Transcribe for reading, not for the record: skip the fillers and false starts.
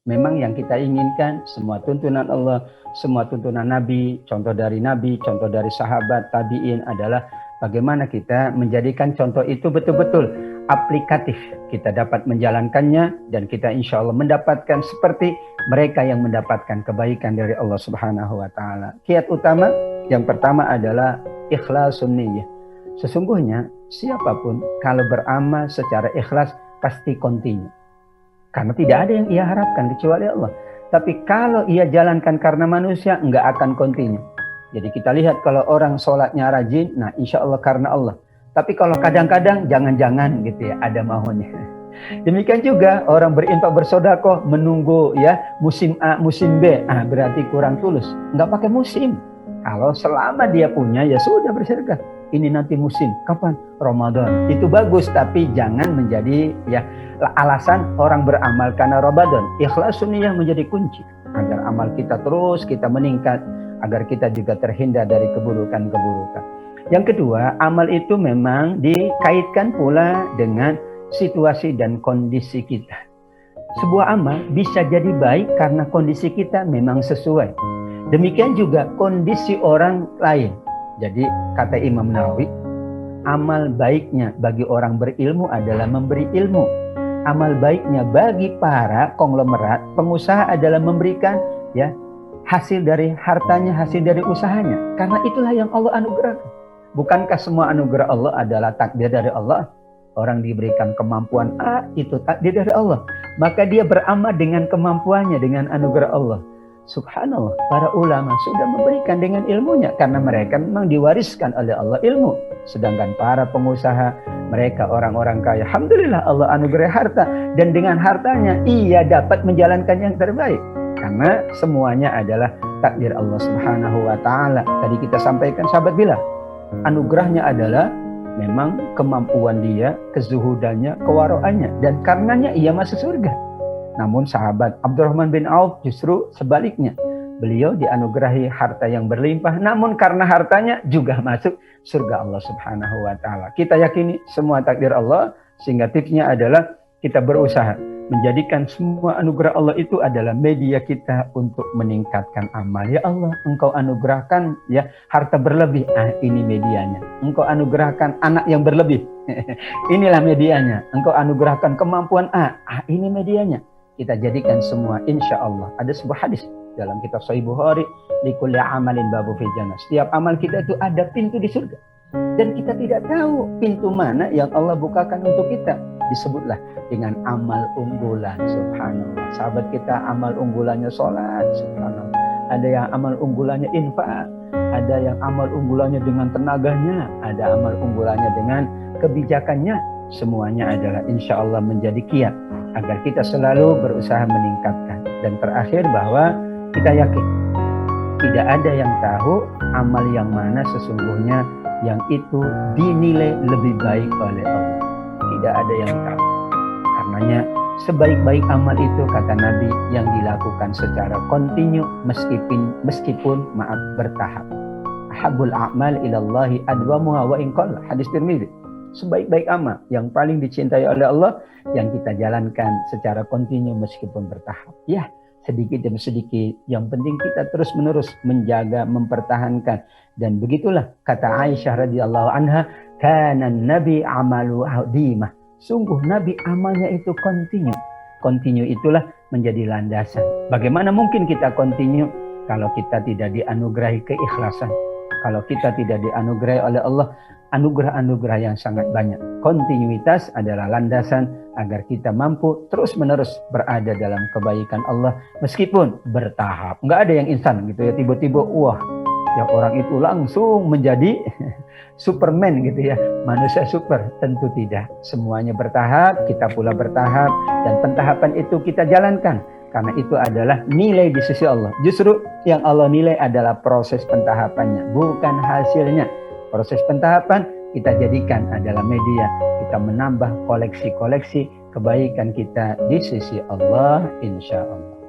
Memang yang kita inginkan semua tuntunan Allah, semua tuntunan Nabi, contoh dari sahabat, tabi'in adalah bagaimana kita menjadikan contoh itu betul-betul aplikatif. Kita dapat menjalankannya dan kita insya Allah mendapatkan seperti mereka yang mendapatkan kebaikan dari Allah Subhanahu wa Ta'ala. Kiat utama yang pertama adalah ikhlasun niyyah. Sesungguhnya siapapun kalau beramal secara ikhlas pasti continue. Karena tidak ada yang ia harapkan kecuali Allah. Tapi kalau ia jalankan karena manusia, enggak akan continue. Jadi kita lihat kalau orang sholatnya rajin, nah insya Allah karena Allah. Tapi kalau kadang-kadang jangan-jangan gitu ya, ada maunya. Demikian juga orang berinfak bersedekah menunggu ya musim A, musim B, berarti kurang tulus. Enggak pakai musim. Kalau selama dia punya ya sudah bersedekah. Ini nanti musim, kapan? Ramadan. Itu bagus, tapi jangan menjadi ya alasan orang beramal karena Ramadan. Ikhlasun niyyah menjadi kunci agar amal kita terus kita meningkat, agar kita juga terhindar dari keburukan-keburukan. Yang kedua, amal itu memang dikaitkan pula dengan situasi dan kondisi kita. Sebuah amal bisa jadi baik karena kondisi kita memang sesuai. Demikian juga kondisi orang lain. Jadi kata Imam Nawawi, amal baiknya bagi orang berilmu adalah memberi ilmu. Amal baiknya bagi para konglomerat, pengusaha adalah memberikan ya hasil dari hartanya, hasil dari usahanya. Karena itulah yang Allah anugerahkan. Bukankah semua anugerah Allah adalah takdir dari Allah? Orang diberikan kemampuan A, itu takdir dari Allah. Maka dia beramal dengan kemampuannya, dengan anugerah Allah. Subhanallah, para ulama sudah memberikan dengan ilmunya karena mereka memang diwariskan oleh Allah ilmu. Sedangkan para pengusaha, mereka orang-orang kaya, alhamdulillah Allah anugerah harta, dan dengan hartanya ia dapat menjalankan yang terbaik karena semuanya adalah takdir Allah Subhanahu wa Ta'ala. Tadi kita sampaikan sahabat bilang, anugerahnya adalah memang kemampuan dia, kezuhudannya, kewaroannya, dan karenanya ia masuk surga. Namun sahabat Abdurrahman bin Auf justru sebaliknya. Beliau dianugerahi harta yang berlimpah, namun karena hartanya juga masuk surga Allah Subhanahu wa Ta'ala. Kita yakini semua takdir Allah, sehingga tipsnya adalah kita berusaha menjadikan semua anugerah Allah itu adalah media kita untuk meningkatkan amal. Ya Allah, Engkau anugerahkan ya harta berlebih, ini medianya. Engkau anugerahkan anak yang berlebih, inilah medianya. Engkau anugerahkan kemampuan ini medianya. Kita jadikan semua insya Allah. Ada sebuah hadis dalam kitab Sahih Bukhari, likulli amalin babu fil jannah. Setiap amal kita itu ada pintu di surga. Dan kita tidak tahu pintu mana yang Allah bukakan untuk kita. Disebutlah dengan amal unggulan. Subhanallah. Sahabat kita amal unggulannya sholat. Subhanallah. Ada yang amal unggulannya infak. Ada yang amal unggulannya dengan tenaganya. Ada amal unggulannya dengan kebijakannya. Semuanya adalah insya Allah menjadi kiat agar kita selalu berusaha meningkatkan. Dan terakhir bahwa kita yakin tidak ada yang tahu amal yang mana sesungguhnya yang itu dinilai lebih baik oleh Allah. Tidak ada yang tahu. Karenanya sebaik-baik amal itu kata Nabi yang dilakukan secara kontinu meskipun bertahap. Ahabul a'mal ilallahi adwamuha wa in qalla. Hadis Tirmidzi. Sebaik-baik amal yang paling dicintai oleh Allah yang kita jalankan secara kontinu meskipun bertahap. Ya, sedikit demi sedikit. Yang penting kita terus-menerus menjaga, mempertahankan. Dan begitulah kata Aisyah radhiyallahu anha, kana nabi amalu adimah. Sungguh Nabi amalnya itu kontinu. Kontinu itulah menjadi landasan. Bagaimana mungkin kita kontinu kalau kita tidak dianugerahi keikhlasan? Kalau kita tidak dianugerahi oleh Allah anugerah-anugerah yang sangat banyak. Kontinuitas adalah landasan agar kita mampu terus-menerus berada dalam kebaikan Allah meskipun bertahap. Nggak ada yang instan gitu ya, tiba-tiba wah, ya orang itu langsung menjadi Superman gitu ya, manusia super. Tentu tidak. Semuanya bertahap, kita pula bertahap, dan pentahapan itu kita jalankan. Karena itu adalah nilai di sisi Allah. Justru yang Allah nilai adalah proses pentahapannya, bukan hasilnya. Proses pentahapan kita jadikan adalah media kita menambah koleksi-koleksi kebaikan kita di sisi Allah insya Allah.